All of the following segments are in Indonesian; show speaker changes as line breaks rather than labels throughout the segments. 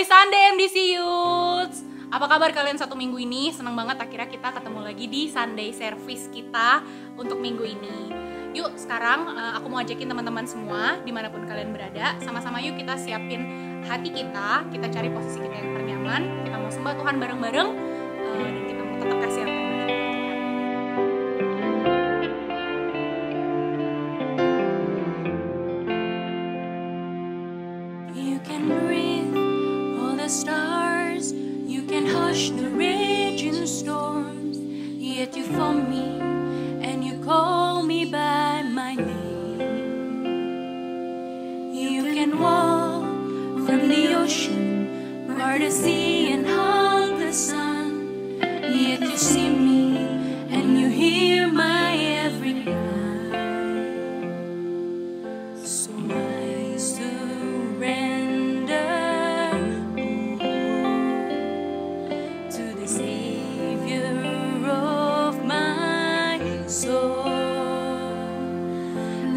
Happy Sunday MDC Youth. Apa kabar kalian satu minggu ini? Senang banget akhirnya kita ketemu lagi di Sunday Service kita untuk minggu ini. Yuk sekarang aku mau ajakin teman-teman semua dimanapun kalian berada, sama-sama yuk kita siapin hati kita cari posisi kita yang ternyaman, kita mau sembah Tuhan bareng-bareng, dan kita mau tetap kasih yang terbaik buat Tuhan. You can breathe all the stars, you can hush the raging storms, yet you form me and you call me by my name. You can walk from the ocean, part the sea and hug the sun, yet you see me and you hear my every cry. So I surrender to the Savior of my soul.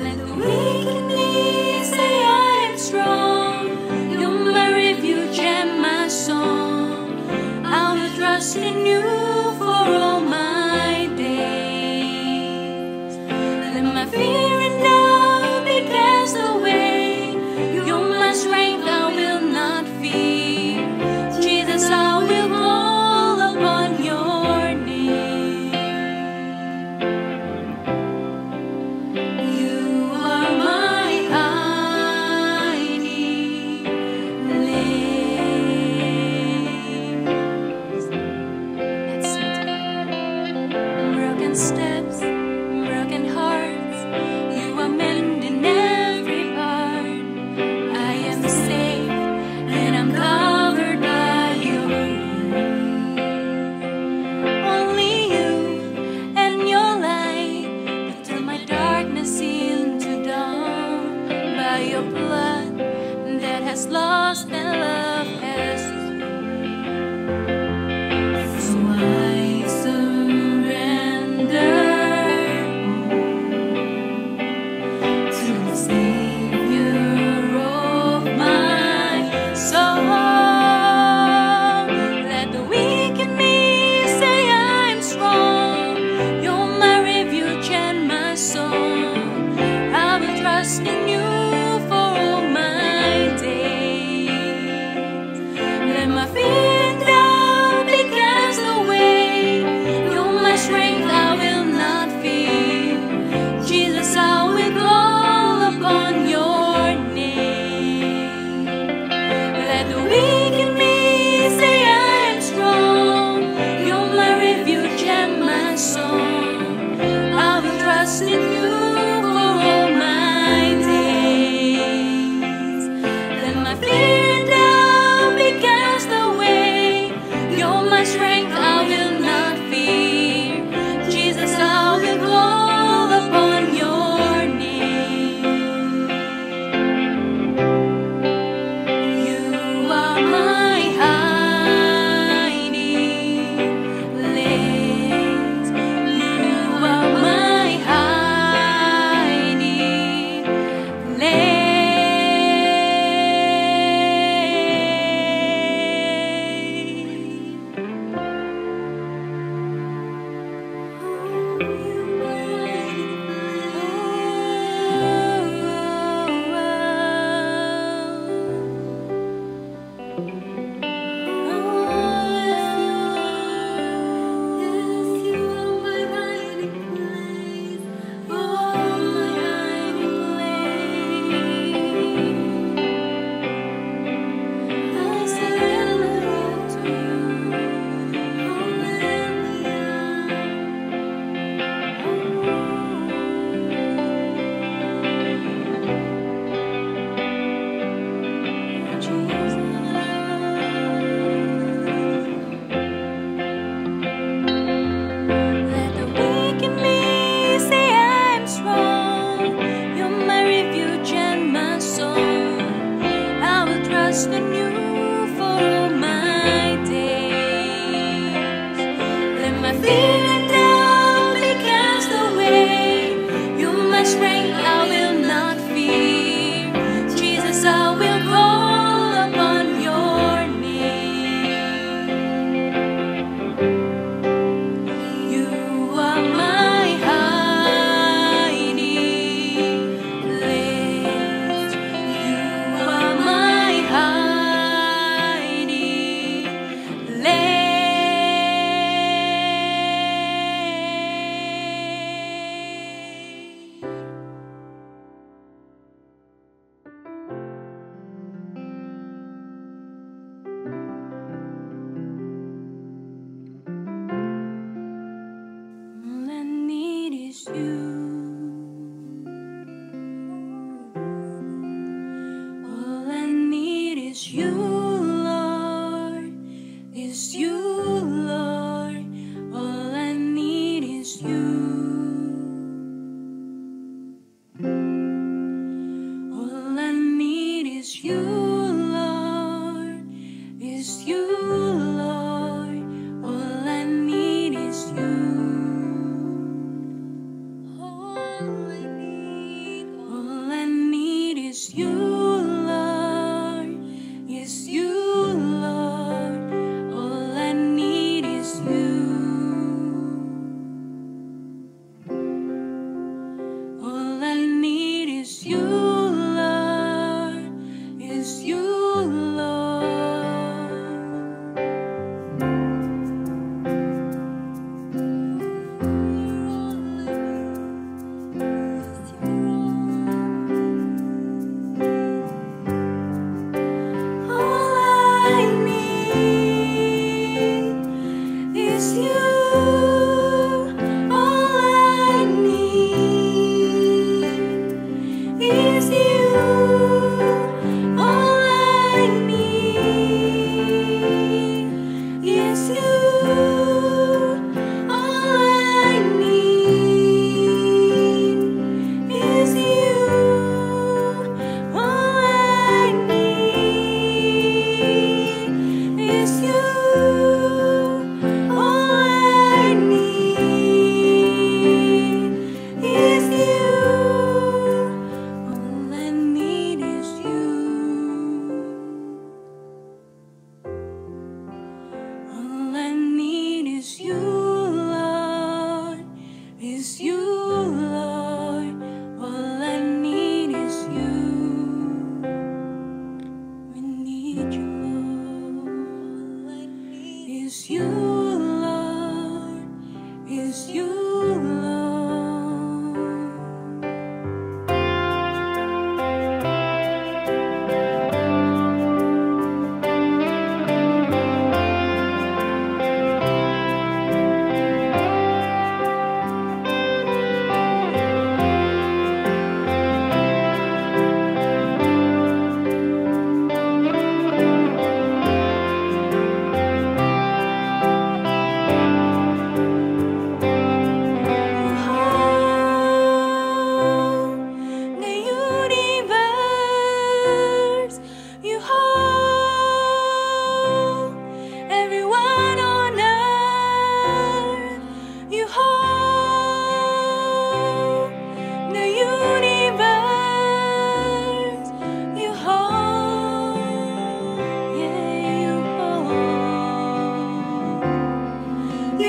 Let the weak in me say I am strong. You're my refuge and my song. I will trust in you for all my days. Let my fear and doubt be cast away. You're my strength, I will not fear. Jesus, I will call upon your name. You are my hiding place. Let's sing together. Broken steps, broken hearts, you are mending every part. I am safe and I'm covered by your grace. Only you and your light can turn my darkness into dawn. By your blood that has lost and love has won. So I surrender to the Savior of my soul. Let the weak in me say I'm strong. You're my refuge and my song. I will trust in you for all my days. Let my fear and doubt be cast away. You're my strength, I will not fear. Jesus, I will call upon your name. Let the weak in me say I am strong. You're my refuge and my song. I will trust in you for all my days. Let my fear and doubt be cast away. You're my strength, I will not fear. Jesus, I will call upon your name. You are my hiding place. You are my hiding place. I will call upon your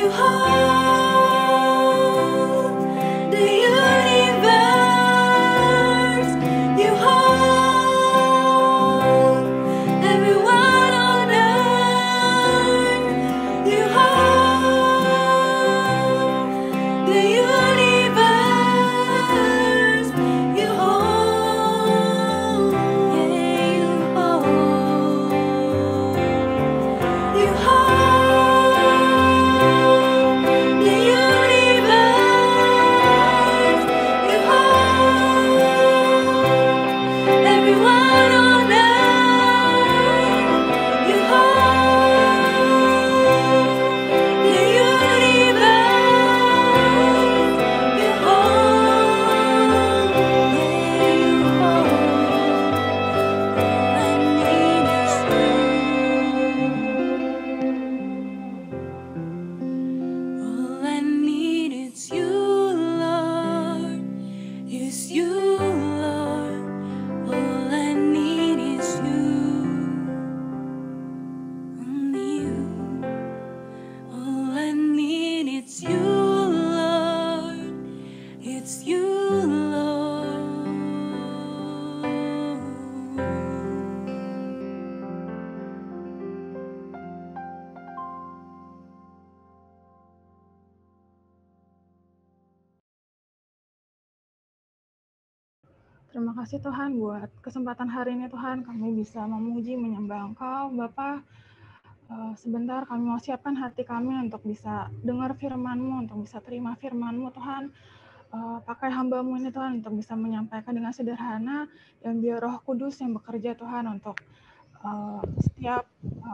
You hold the universe. You hold everyone on earth. You hold the universe. You hold, yeah, you hold. You hold the universe. You hold everyone on earth. You hold the universe. You hold, yeah, you hold. All I need is you. All I need is you, Lord. Is you, Lord. All I need is you. Only you. All I need is you, Lord. It's you, Lord.
Terima kasih Tuhan buat kesempatan hari ini Tuhan, kami bisa memuji, menyembah Engkau, Bapa. Sebentar kami mau siapkan hati kami untuk bisa dengar firman-Mu, untuk bisa terima firman-Mu Tuhan. Pakai hamba-Mu ini Tuhan untuk bisa menyampaikan dengan sederhana, dan biar Roh Kudus yang bekerja Tuhan untuk setiap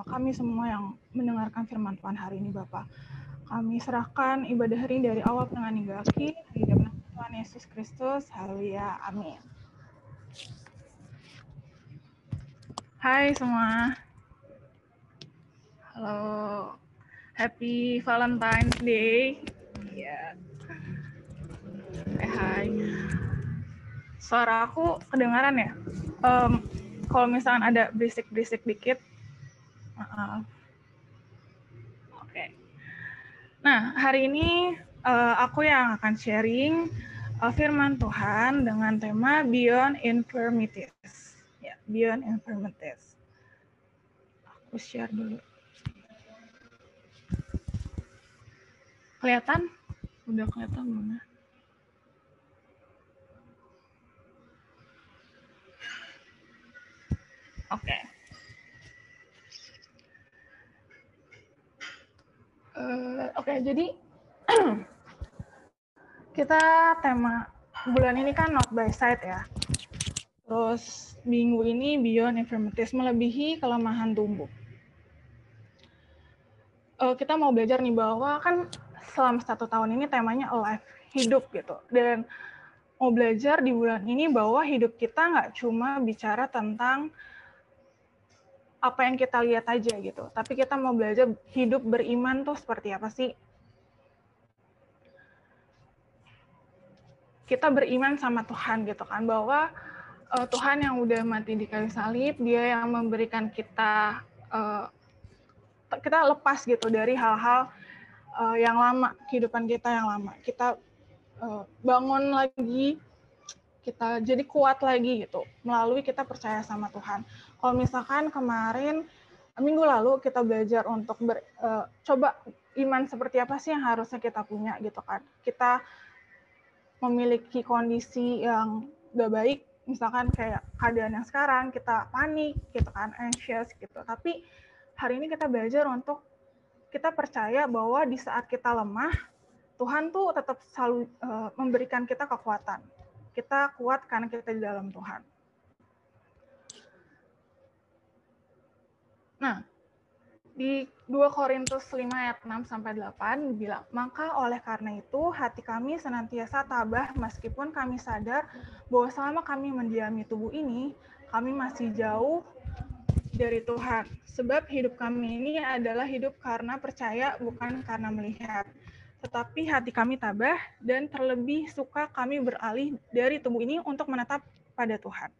kami semua yang mendengarkan firman Tuhan hari ini Bapa. Kami serahkan ibadah hari ini dari awal, tengah, hingga akhir di dalam nama Tuhan Yesus Kristus. Haleluya, amin. Hai semua. Halo. Happy Valentine's Day. Iya. Hai. Suara aku kedengaran ya? Kalau misalkan ada berisik-berisik dikit. Oke. Nah, hari ini aku yang akan sharing firman Tuhan dengan tema Beyond Infirmities. Ya, Beyond Infirmities. Aku share dulu. Kelihatan? Udah kelihatan belum ya? Oke. Oke, jadi kita tema bulan ini kan not by sight ya. Terus minggu ini beyond infirmities, melebihi kelemahan tubuh. Kita mau belajar nih bahwa kan selama 1 tahun ini temanya alive, hidup gitu. Dan mau belajar di bulan ini bahwa hidup kita nggak cuma bicara tentang apa yang kita lihat aja gitu. Tapi kita mau belajar hidup beriman tuh seperti apa sih? Kita beriman sama Tuhan gitu kan, bahwa Tuhan yang udah mati di kayu salib, Dia yang memberikan kita lepas gitu dari hal-hal yang lama, kehidupan kita yang lama. Kita bangun lagi, kita jadi kuat lagi gitu, melalui kita percaya sama Tuhan. Kalau misalkan kemarin, minggu lalu kita belajar untuk coba iman seperti apa sih yang harusnya kita punya gitu kan. Kita memiliki kondisi yang gak baik, misalkan kayak keadaan yang sekarang, kita panik gitu kan, anxious gitu. Tapi hari ini kita belajar untuk kita percaya bahwa di saat kita lemah, Tuhan tuh tetap selalu memberikan kita kekuatan. Kita kuat karena kita di dalam Tuhan. Nah, di 2 Korintus 5 ayat 6-8 dibilang, maka oleh karena itu hati kami senantiasa tabah meskipun kami sadar bahwa selama kami mendiami tubuh ini, kami masih jauh dari Tuhan. Sebab hidup kami ini adalah hidup karena percaya, bukan karena melihat. Tetapi hati kami tabah dan terlebih suka kami beralih dari tubuh ini untuk menetap pada Tuhan.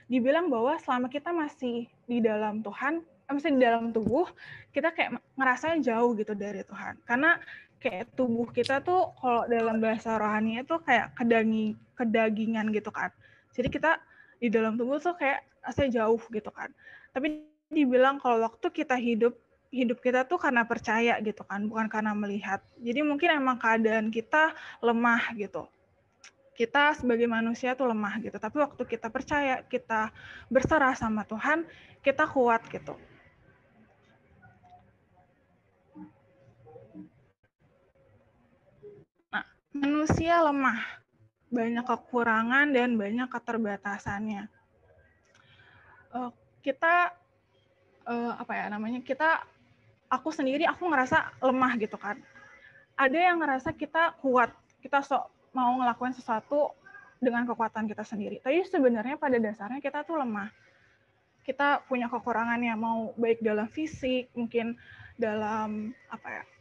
Dibilang bahwa selama kita masih di dalam Tuhan, masih di dalam tubuh, kita kayak ngerasanya jauh gitu dari Tuhan. Karena kayak tubuh kita tuh kalau dalam bahasa rohaninya tuh kayak kedagingan gitu kan. Jadi kita di dalam tubuh tuh kayak rasanya jauh gitu kan. Tapi dibilang kalau waktu kita hidup kita tuh karena percaya gitu kan, bukan karena melihat. Jadi mungkin emang keadaan kita lemah gitu. Kita sebagai manusia tuh lemah gitu. Tapi waktu kita percaya, kita berserah sama Tuhan, kita kuat gitu. Nah, manusia lemah, banyak kekurangan dan banyak keterbatasannya. Kita aku sendiri aku ngerasa lemah gitu kan. Ada yang ngerasa kita kuat, kita sok mau ngelakuin sesuatu dengan kekuatan kita sendiri. Tapi sebenarnya pada dasarnya kita tuh lemah. Kita punya kekurangannya, mau baik dalam fisik, mungkin dalam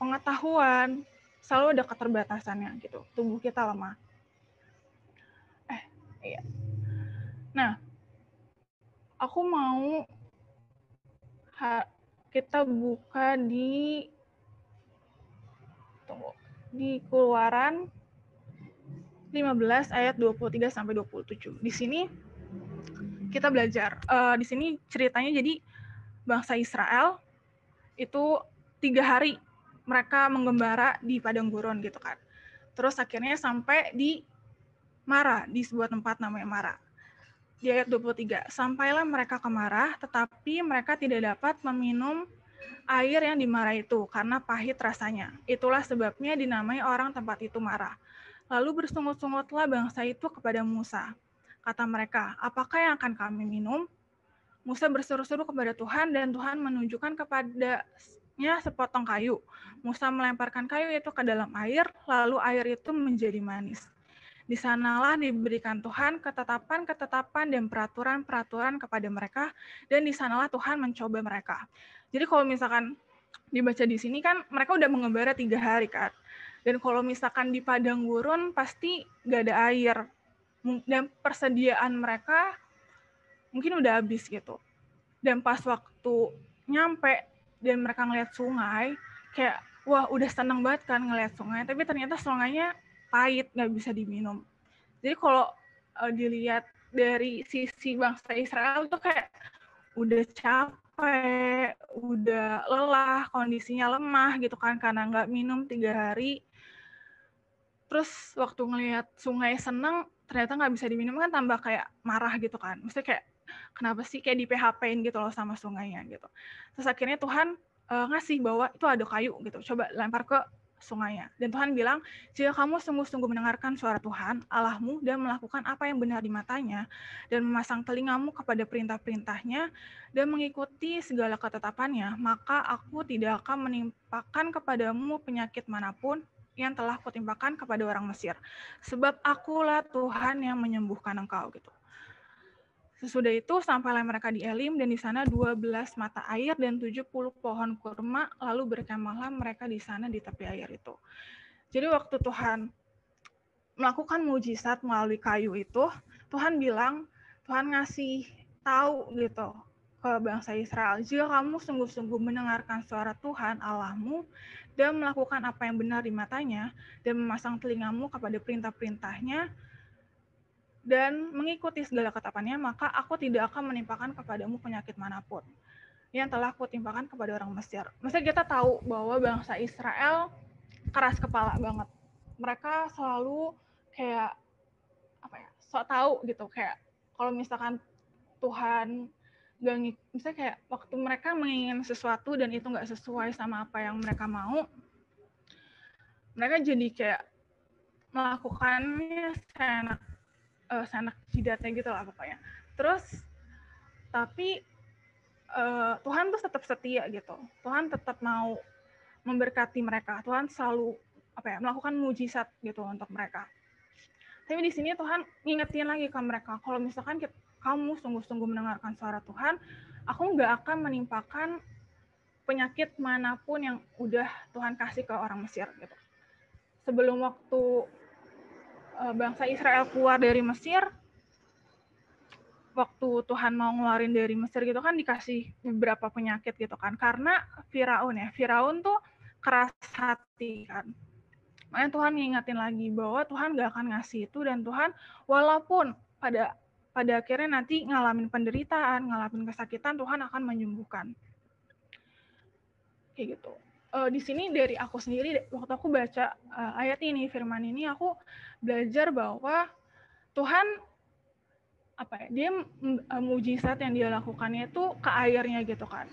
pengetahuan, selalu ada keterbatasannya gitu. Tubuh kita lemah. Iya. Nah, aku mau kita buka di Keluaran 15 ayat 23 sampai 27. Di sini kita belajar. Di sini ceritanya jadi bangsa Israel itu 3 hari mereka menggembara di padang gurun gitu kan. Terus akhirnya sampai di Mara, di sebuah tempat namanya Mara. Di ayat 23, sampailah mereka ke Mara, tetapi mereka tidak dapat meminum air yang di Mara itu, karena pahit rasanya. Itulah sebabnya dinamai orang tempat itu Mara. Lalu bersungut-sungutlah bangsa itu kepada Musa. Kata mereka, apakah yang akan kami minum? Musa berseru-seru kepada Tuhan, dan Tuhan menunjukkan kepadanya sepotong kayu. Musa melemparkan kayu itu ke dalam air, lalu air itu menjadi manis. Di sanalah diberikan Tuhan ketetapan-ketetapan dan peraturan-peraturan kepada mereka, dan di sanalah Tuhan mencoba mereka. Jadi kalau misalkan dibaca di sini kan mereka udah mengembara 3 hari kan, dan kalau misalkan di padang gurun pasti gak ada air, dan persediaan mereka mungkin udah habis gitu. Dan pas waktu nyampe dan mereka ngeliat sungai, kayak wah udah seneng banget kan ngeliat sungai, tapi ternyata sungainya pahit, nggak bisa diminum. Jadi kalau dilihat dari sisi bangsa Israel tuh kayak udah capek, udah lelah, kondisinya lemah gitu kan karena nggak minum 3 hari. Terus waktu ngelihat sungai seneng, ternyata nggak bisa diminum kan tambah kayak marah gitu kan. Maksudnya kayak kenapa sih kayak di PHP-in gitu loh sama sungainya gitu. Terus akhirnya Tuhan ngasih bahwa itu ada kayu gitu, coba lempar ke sungainya. Dan Tuhan bilang, jika kamu sungguh-sungguh mendengarkan suara Tuhan, Allahmu, dan melakukan apa yang benar di matanya, dan memasang telingamu kepada perintah-perintahnya, dan mengikuti segala ketetapannya, maka aku tidak akan menimpakan kepadamu penyakit manapun yang telah kutimpakan kepada orang Mesir. Sebab akulah Tuhan yang menyembuhkan engkau gitu. Sesudah itu sampailah mereka di Elim, dan di sana 12 mata air dan 70 pohon kurma, lalu berkemahlah mereka di sana di tepi air itu. Jadi waktu Tuhan melakukan mujizat melalui kayu itu, Tuhan bilang, Tuhan ngasih tahu gitu ke bangsa Israel, jika kamu sungguh-sungguh mendengarkan suara Tuhan Allahmu dan melakukan apa yang benar di matanya dan memasang telingamu kepada perintah-perintahnya dan mengikuti segala ketetapannya, maka aku tidak akan menimpakan kepadamu penyakit manapun yang telah kutimpakan kepada orang Mesir. Maksudnya kita tahu bahwa bangsa Israel keras kepala banget. Mereka selalu kayak sok tahu gitu, kayak kalau misalkan Tuhan misalnya kayak waktu mereka menginginkan sesuatu dan itu nggak sesuai sama apa yang mereka mau, mereka jadi kayak melakukannya senak jidatnya gitu lah pokoknya. Terus tapi Tuhan tuh tetap setia gitu. Tuhan tetap mau memberkati mereka. Tuhan selalu melakukan mujizat gitu untuk mereka. Tapi di sini Tuhan ngingetin lagi ke mereka, kalau misalkan kamu sungguh-sungguh mendengarkan suara Tuhan, aku nggak akan menimpakan penyakit manapun yang udah Tuhan kasih ke orang Mesir gitu. Sebelum waktu bangsa Israel keluar dari Mesir, waktu Tuhan mau ngeluarin dari Mesir gitu kan dikasih beberapa penyakit gitu kan, karena Firaun tuh keras hati kan. Makanya Tuhan ngingetin lagi bahwa Tuhan gak akan ngasih itu, dan Tuhan walaupun pada akhirnya nanti ngalamin penderitaan, ngalamin kesakitan, Tuhan akan menyembuhkan. Kayak gitu. Di sini dari aku sendiri, waktu aku baca ayat ini, firman ini, aku belajar bahwa Tuhan dia mujizat yang dia lakukannya itu ke airnya gitu kan.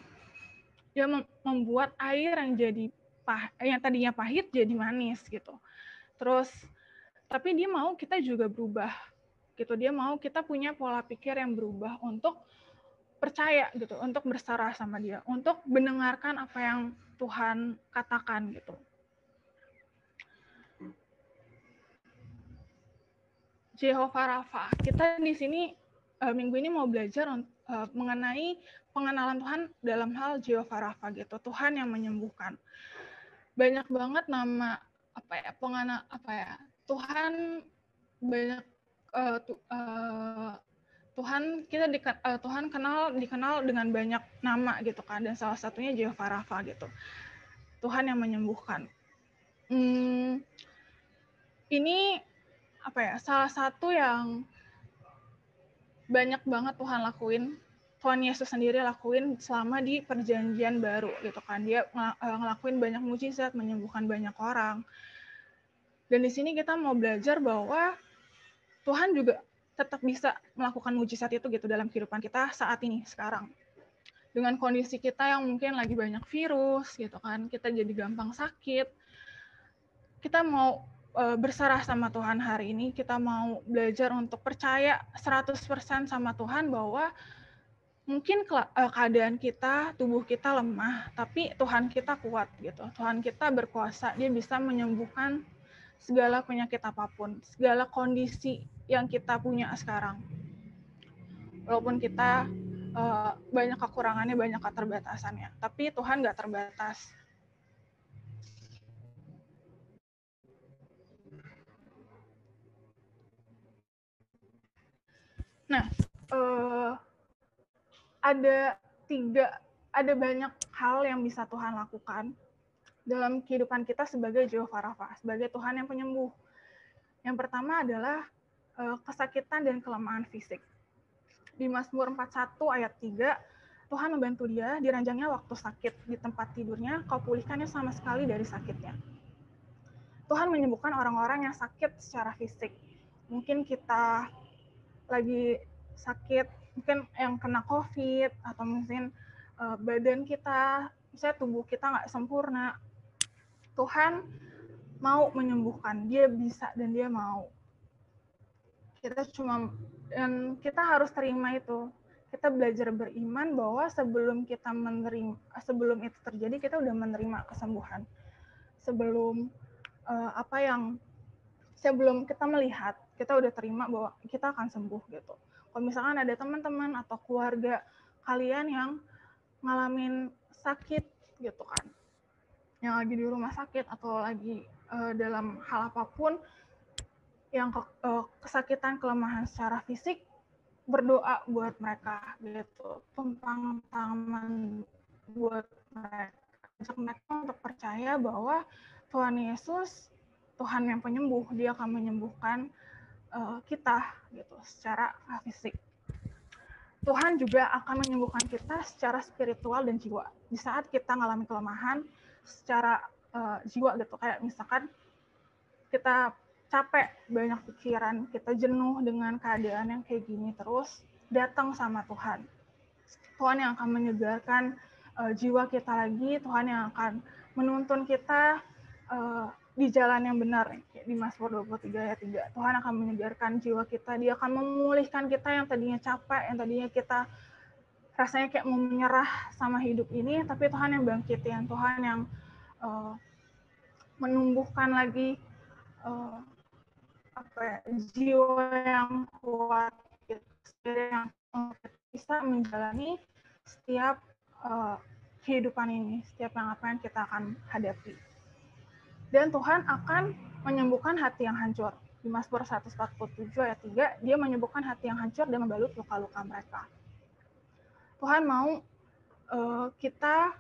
Dia membuat air yang tadinya pahit jadi manis gitu. Terus tapi dia mau kita juga berubah gitu. Dia mau kita punya pola pikir yang berubah untuk percaya gitu, untuk berserah sama dia, untuk mendengarkan apa yang Tuhan katakan gitu. Jehovah Rafa. Kita di sini minggu ini mau belajar mengenai pengenalan Tuhan dalam hal Jehovah Rafa gitu. Tuhan yang menyembuhkan. Banyak banget nama Tuhan banyak Tuhan Tuhan dikenal dengan banyak nama gitu kan, dan salah satunya Jehovah Rafa gitu. Tuhan yang menyembuhkan. Ini salah satu yang banyak banget Tuhan lakuin, Tuhan Yesus sendiri lakuin selama di perjanjian baru gitu kan. Dia ngelakuin banyak mujizat, menyembuhkan banyak orang. Dan di sini kita mau belajar bahwa Tuhan juga tetap bisa melakukan mujizat itu gitu dalam kehidupan kita saat ini, sekarang. Dengan kondisi kita yang mungkin lagi banyak virus gitu kan, kita jadi gampang sakit. Kita mau berserah sama Tuhan hari ini, kita mau belajar untuk percaya 100% sama Tuhan bahwa mungkin keadaan kita, tubuh kita lemah, tapi Tuhan kita kuat gitu. Tuhan kita berkuasa, dia bisa menyembuhkan segala penyakit apapun, segala kondisi yang kita punya sekarang. Walaupun kita banyak kekurangannya, banyak keterbatasannya, tapi Tuhan nggak terbatas. Nah, ada banyak hal yang bisa Tuhan lakukan dalam kehidupan kita sebagai Jehovah Rafa, sebagai Tuhan yang penyembuh. Yang pertama adalah kesakitan dan kelemahan fisik. Di Mazmur 41 ayat 3, Tuhan membantu dia di ranjangnya waktu sakit, di tempat tidurnya kau pulihkannya sama sekali dari sakitnya. Tuhan menyembuhkan orang-orang yang sakit secara fisik. Mungkin kita lagi sakit, mungkin yang kena COVID, atau mungkin badan kita, misalnya tubuh kita nggak sempurna. Tuhan mau menyembuhkan, dia bisa dan dia mau. Kita harus terima itu. Kita belajar beriman bahwa sebelum itu terjadi, kita udah menerima kesembuhan. Sebelum sebelum kita melihat, kita udah terima bahwa kita akan sembuh gitu. Kalau misalkan ada teman-teman atau keluarga kalian yang ngalamin sakit gitu kan, yang lagi di rumah sakit atau lagi dalam hal apapun, yang kesakitan, kelemahan secara fisik, berdoa buat mereka gitu, tumpang tangan buat mereka, ajak mereka untuk percaya bahwa Tuhan Yesus Tuhan yang penyembuh, dia akan menyembuhkan kita gitu secara fisik. Tuhan juga akan menyembuhkan kita secara spiritual dan jiwa. Di saat kita mengalami kelemahan secara jiwa gitu, kayak misalkan kita capek, banyak pikiran, kita jenuh dengan keadaan yang kayak gini terus, datang sama Tuhan. Tuhan yang akan menyegarkan jiwa kita lagi, Tuhan yang akan menuntun kita di jalan yang benar. Di Mazmur 23 ayat 3, Tuhan akan menyegarkan jiwa kita, dia akan memulihkan kita yang tadinya capek, yang tadinya kita rasanya kayak mau menyerah sama hidup ini, tapi Tuhan yang bangkitin, Tuhan yang menumbuhkan lagi jiwa yang kuat, yang bisa menjalani setiap kehidupan ini, setiap apa yang kita akan hadapi. Dan Tuhan akan menyembuhkan hati yang hancur. Di Mazmur 147 ayat 3, dia menyembuhkan hati yang hancur dan membalut luka-luka mereka. Tuhan mau kita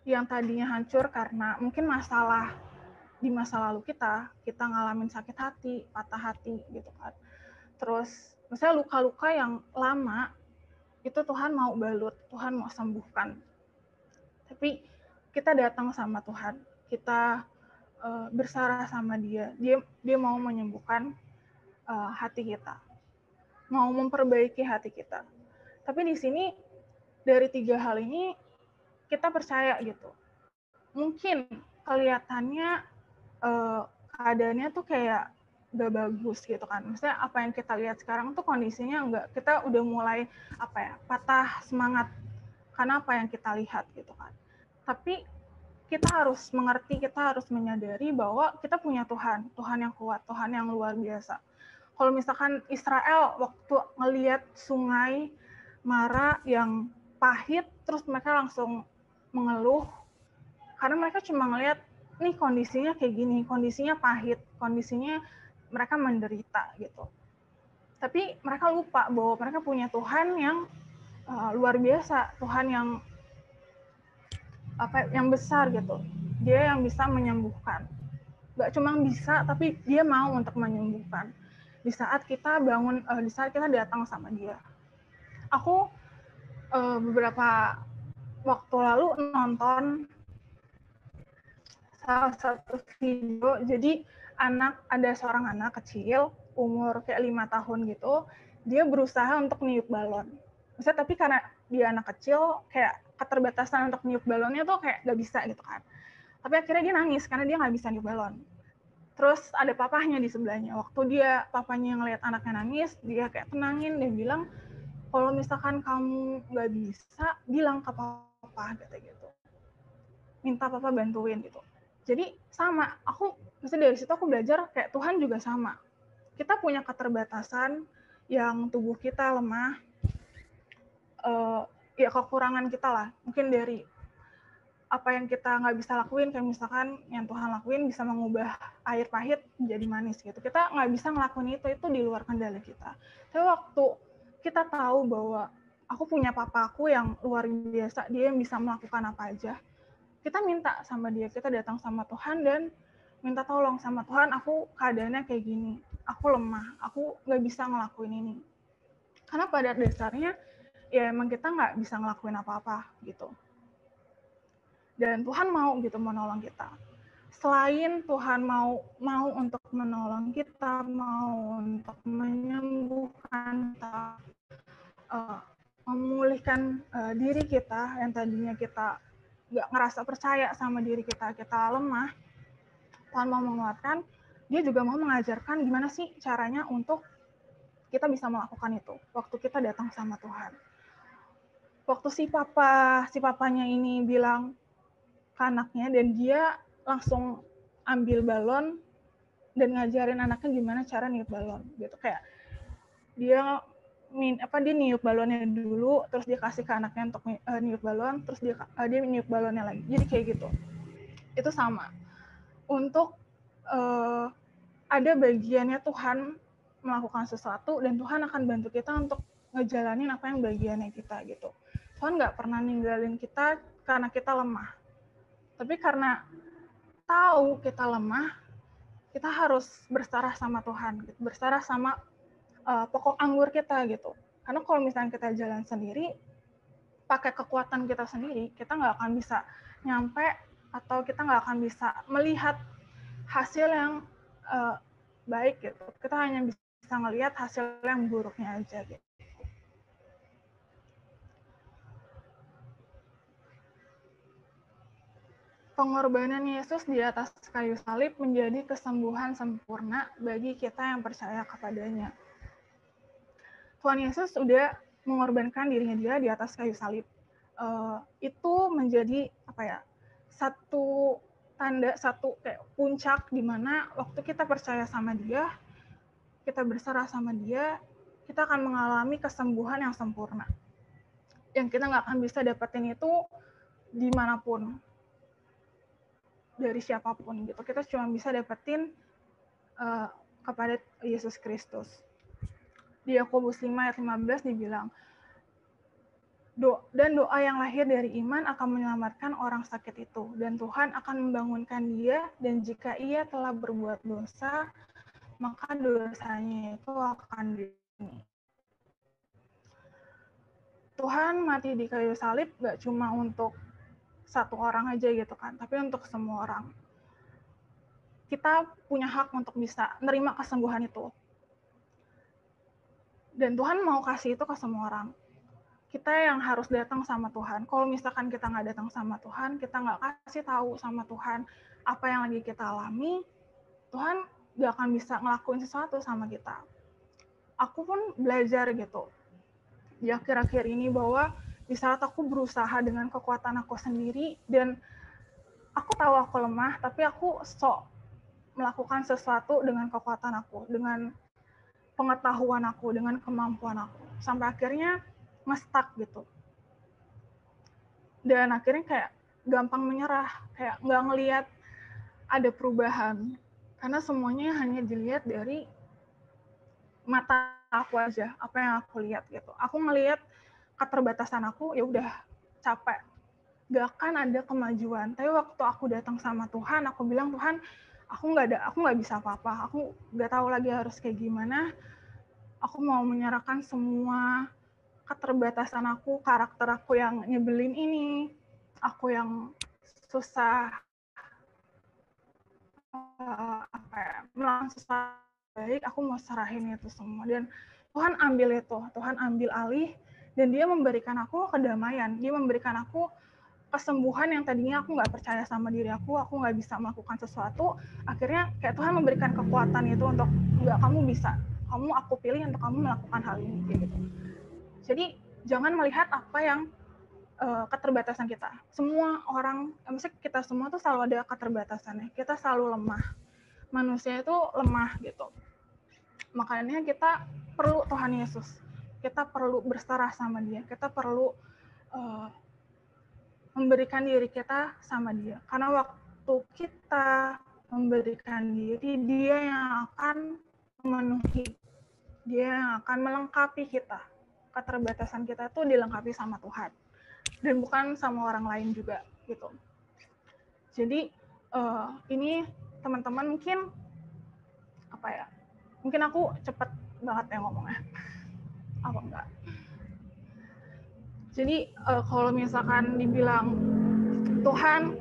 yang tadinya hancur karena mungkin masalah di masa lalu kita ngalamin sakit hati, patah hati gitu kan. Terus misalnya luka-luka yang lama itu Tuhan mau balut, Tuhan mau sembuhkan. Tapi kita datang sama Tuhan, kita bersarah sama Dia. Dia mau menyembuhkan hati kita, mau memperbaiki hati kita. Tapi di sini dari 3 hal ini kita percaya gitu. Mungkin kelihatannya keadaannya tuh kayak gak bagus gitu kan. Maksudnya apa yang kita lihat sekarang tuh kondisinya enggak, kita udah mulai patah semangat karena apa yang kita lihat gitu kan. Tapi kita harus mengerti, kita harus menyadari bahwa kita punya Tuhan yang kuat, Tuhan yang luar biasa. Kalau misalkan Israel waktu ngelihat sungai Mara yang pahit, terus mereka langsung mengeluh, karena mereka cuma ngelihat nih kondisinya kayak gini, kondisinya pahit, kondisinya mereka menderita gitu. Tapi mereka lupa bahwa mereka punya Tuhan yang luar biasa, Tuhan yang besar gitu. Dia yang bisa menyembuhkan. Gak cuma bisa, tapi dia mau untuk menyembuhkan. Di saat kita bangun, di saat kita datang sama Dia. Aku beberapa waktu lalu nonton salah satu video, jadi ada seorang anak kecil umur kayak 5 tahun gitu, dia berusaha untuk niup balon. Maksudnya tapi karena dia anak kecil, kayak keterbatasan untuk niup balonnya tuh kayak gak bisa gitu kan. Tapi akhirnya dia nangis karena dia gak bisa niup balon. Terus ada papahnya di sebelahnya. Waktu papanya ngeliat anaknya nangis, dia kayak tenangin, dia bilang, kalau misalkan kamu gak bisa, bilang ke papa gitu. Minta papa bantuin gitu. Jadi sama, dari situ aku belajar kayak Tuhan juga sama. Kita punya keterbatasan yang tubuh kita lemah, ya kekurangan kita lah. Mungkin dari apa yang kita nggak bisa lakuin, kayak misalkan yang Tuhan lakuin bisa mengubah air pahit menjadi manis gitu. Kita nggak bisa ngelakuin itu di luar kendali kita. Tapi waktu kita tahu bahwa aku punya papaku yang luar biasa, dia yang bisa melakukan apa aja, kita minta sama Dia, kita datang sama Tuhan dan minta tolong sama Tuhan, aku keadaannya kayak gini, aku lemah, aku nggak bisa ngelakuin ini. Karena pada dasarnya, ya emang kita nggak bisa ngelakuin apa-apa gitu. Dan Tuhan mau gitu menolong kita. Selain Tuhan mau untuk menolong kita, mau untuk menyembuhkan kita, memulihkan diri kita yang tadinya kita nggak ngerasa percaya sama diri kita lemah, Tuhan mau menguatkan, Dia juga mau mengajarkan gimana sih caranya untuk kita bisa melakukan itu waktu kita datang sama Tuhan. Waktu si papanya ini bilang ke anaknya, dan dia langsung ambil balon dan ngajarin anaknya gimana cara niup balon gitu, kayak dia niup balonnya dulu, terus dia kasih ke anaknya untuk niup balon, terus dia niup balonnya lagi. Jadi kayak gitu. Itu sama. Untuk ada bagiannya Tuhan melakukan sesuatu, dan Tuhan akan bantu kita untuk ngejalanin apa yang bagiannya kita gitu. Tuhan nggak pernah ninggalin kita karena kita lemah. Tapi karena tahu kita lemah, kita harus bersarah sama Tuhan, gitu. Bersarah sama pokok anggur kita gitu. Karena kalau misalnya kita jalan sendiri, pakai kekuatan kita sendiri, kita nggak akan bisa nyampe, atau kita nggak akan bisa melihat hasil yang baik gitu. Kita hanya bisa ngelihat hasil yang buruknya aja gitu. Pengorbanan Yesus di atas kayu salib menjadi kesembuhan sempurna bagi kita yang percaya kepadanya. Tuhan Yesus sudah mengorbankan dirinya Dia di atas kayu salib. Itu menjadi satu tanda, satu kayak puncak di mana waktu kita percaya sama Dia, kita berserah sama Dia, kita akan mengalami kesembuhan yang sempurna. Yang kita nggak akan bisa dapetin itu dimanapun, dari siapapun gitu. Kita cuma bisa dapetin kepada Yesus Kristus. Di Yakobus 5 ayat 15 dibilang, Dan doa yang lahir dari iman akan menyelamatkan orang sakit itu. Dan Tuhan akan membangunkan dia, dan jika ia telah berbuat dosa, maka dosanya itu akan diampuni. Tuhan mati di kayu salib gak cuma untuk satu orang aja gitu kan, tapi untuk semua orang. Kita punya hak untuk bisa nerima kesembuhan itu. Dan Tuhan mau kasih itu ke semua orang. Kita yang harus datang sama Tuhan. Kalau misalkan kita nggak datang sama Tuhan, kita nggak kasih tahu sama Tuhan apa yang lagi kita alami, Tuhan nggak akan bisa ngelakuin sesuatu sama kita. Aku pun belajar gitu di akhir-akhir ini bahwa di saat aku berusaha dengan kekuatan aku sendiri, dan aku tahu aku lemah, tapi aku sok melakukan sesuatu dengan kekuatan aku, dengan pengetahuan aku, dengan kemampuan aku, sampai akhirnya nge-stuck gitu. Dan akhirnya kayak gampang menyerah, kayak nggak ngelihat ada perubahan, karena semuanya hanya dilihat dari mata aku aja, apa yang aku lihat gitu. Aku ngelihat keterbatasan aku, ya udah capek, gak akan ada kemajuan. Tapi waktu aku datang sama Tuhan, aku bilang, Tuhan, aku nggak bisa apa-apa, aku nggak tahu lagi harus kayak gimana. Aku mau menyerahkan semua keterbatasan aku, karakter aku yang nyebelin ini, aku yang susah melakukan sesuatu baik, aku mau serahin itu semua. Dan Tuhan ambil itu, Tuhan ambil alih, dan dia memberikan aku kedamaian, dia memberikan aku kesembuhan yang tadinya aku nggak percaya sama diri aku nggak bisa melakukan sesuatu, akhirnya kayak Tuhan memberikan kekuatan itu untuk, nggak, kamu bisa, aku pilih untuk kamu melakukan hal ini, kayak gitu. Jadi jangan melihat apa yang keterbatasan kita. Semua orang, maksudnya kita semua tuh selalu ada keterbatasannya, kita selalu lemah, manusia itu lemah gitu. Makanya kita perlu Tuhan Yesus, kita perlu berserah sama dia, kita perlu memberikan diri kita sama dia. Karena waktu kita memberikan diri, dia yang akan memenuhi, dia yang akan melengkapi kita. Keterbatasan kita tuh dilengkapi sama Tuhan, dan bukan sama orang lain juga gitu. Jadi ini teman-teman mungkin apa ya? Mungkin aku cepet banget ya ngomongnya. Apa enggak? Jadi kalau misalkan dibilang Tuhan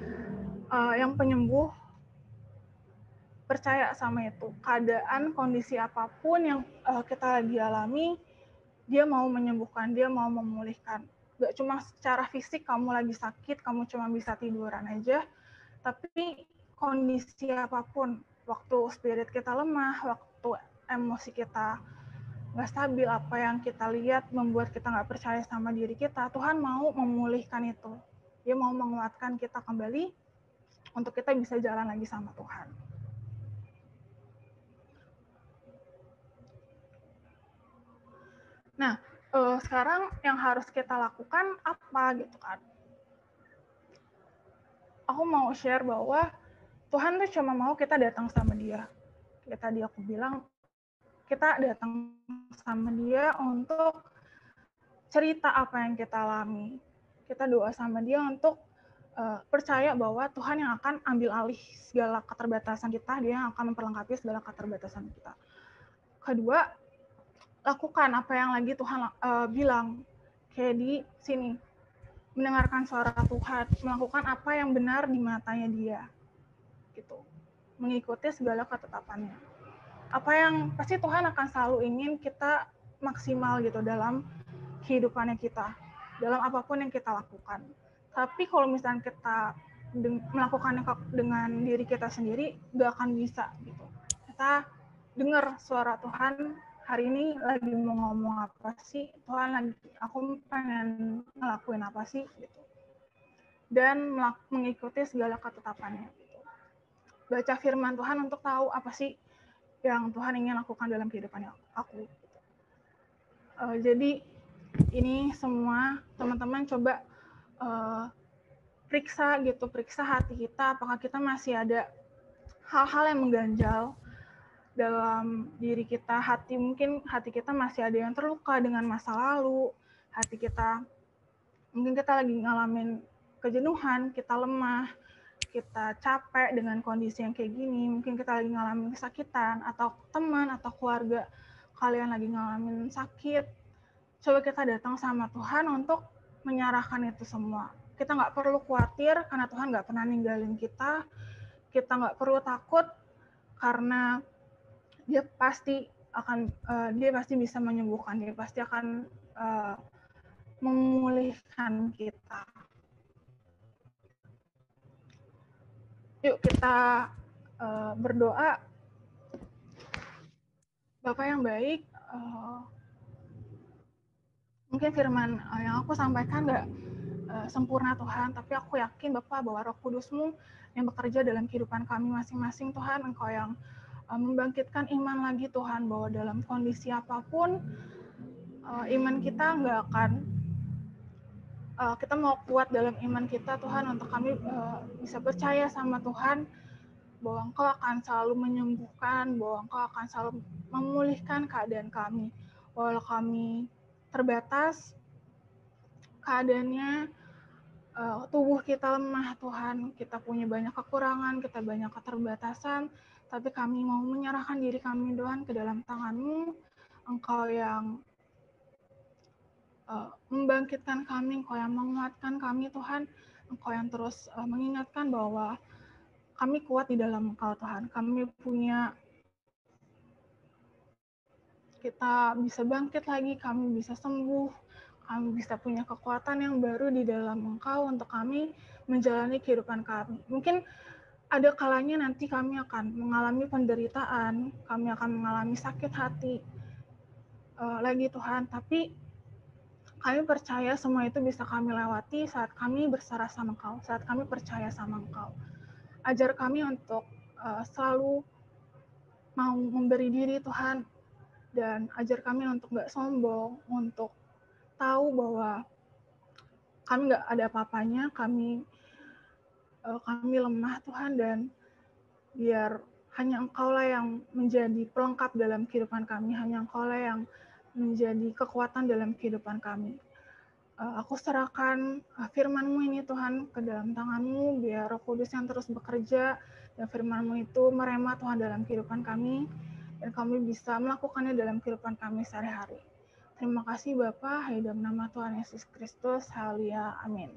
yang penyembuh, percaya sama itu. Keadaan, kondisi apapun yang kita lagi alami, dia mau menyembuhkan, dia mau memulihkan. Gak cuma secara fisik kamu lagi sakit, kamu cuma bisa tiduran aja, tapi kondisi apapun, waktu spirit kita lemah, waktu emosi kita nggak stabil, apa yang kita lihat membuat kita nggak percaya sama diri kita, Tuhan mau memulihkan itu. Dia mau menguatkan kita kembali untuk kita bisa jalan lagi sama Tuhan. Nah, sekarang yang harus kita lakukan apa gitu kan? Aku mau share bahwa Tuhan tuh cuma mau kita datang sama dia. Kayak tadi aku bilang, kita datang sama dia untuk cerita apa yang kita alami. Kita doa sama dia untuk percaya bahwa Tuhan yang akan ambil alih segala keterbatasan kita, dia yang akan memperlengkapi segala keterbatasan kita. Kedua, lakukan apa yang lagi Tuhan bilang. Kayak di sini, mendengarkan suara Tuhan, melakukan apa yang benar di matanya dia, gitu. Mengikuti segala ketetapannya. Apa yang pasti Tuhan akan selalu ingin kita maksimal gitu dalam kehidupannya kita, dalam apapun yang kita lakukan. Tapi kalau misalnya kita melakukannya dengan diri kita sendiri, gak akan bisa gitu. Kita dengar suara Tuhan, hari ini lagi mau ngomong apa sih, Tuhan lagi, aku pengen ngelakuin apa sih gitu. Dan mengikuti segala ketetapannya gitu. Baca firman Tuhan untuk tahu apa sih yang Tuhan ingin lakukan dalam kehidupan aku gitu. Jadi ini semua teman-teman coba periksa hati kita, apakah kita masih ada hal-hal yang mengganjal dalam diri kita. Mungkin hati kita masih ada yang terluka dengan masa lalu, hati kita Mungkin kita lagi ngalamin kejenuhan, kita lemah, kita capek dengan kondisi yang kayak gini, mungkin kita lagi ngalamin kesakitan, atau teman atau keluarga kalian lagi ngalamin sakit, coba kita datang sama Tuhan untuk menyerahkan itu semua. Kita nggak perlu khawatir karena Tuhan nggak pernah ninggalin kita. Kita nggak perlu takut karena dia pasti bisa menyembuhkan, dia pasti akan memulihkan kita. Yuk kita berdoa. Bapak yang baik, mungkin firman yang aku sampaikan nggak sempurna Tuhan, tapi aku yakin Bapak bahwa Roh Kudus-Mu yang bekerja dalam kehidupan kami masing-masing Tuhan, Engkau yang membangkitkan iman lagi Tuhan, bahwa dalam kondisi apapun iman kita nggak akan kita mau kuat dalam iman kita Tuhan, untuk kami bisa percaya sama Tuhan bahwa Engkau akan selalu menyembuhkan, bahwa Engkau akan selalu memulihkan keadaan kami. Walau kami terbatas keadaannya, tubuh kita lemah Tuhan, kita punya banyak kekurangan, kita banyak keterbatasan, tapi kami mau menyerahkan diri kami Tuhan ke dalam tangan-Mu. Engkau yang membangkitkan kami, Engkau yang menguatkan kami Tuhan, Engkau yang terus mengingatkan bahwa kami kuat di dalam Engkau Tuhan. Kita bisa bangkit lagi, kami bisa sembuh, kami bisa punya kekuatan yang baru di dalam Engkau untuk kami menjalani kehidupan kami. Mungkin ada kalanya nanti kami akan mengalami penderitaan, kami akan mengalami sakit hati lagi Tuhan, tapi kami percaya semua itu bisa kami lewati saat kami berserah sama Engkau, saat kami percaya sama Engkau. Ajar kami untuk selalu mau memberi diri Tuhan, dan ajar kami untuk nggak sombong, untuk tahu bahwa kami nggak ada apa-apanya, kami lemah Tuhan, dan biar hanya Engkaulah yang menjadi pelengkap dalam kehidupan kami, hanya Engkaulah yang menjadi kekuatan dalam kehidupan kami. Aku serahkan firman-Mu ini Tuhan ke dalam tangan-Mu, biar Roh Kudus yang terus bekerja, dan firman-Mu itu merema Tuhan dalam kehidupan kami, dan kami bisa melakukannya dalam kehidupan kami sehari-hari. Terima kasih Bapa, dalam nama Tuhan Yesus Kristus, haleluya, amin.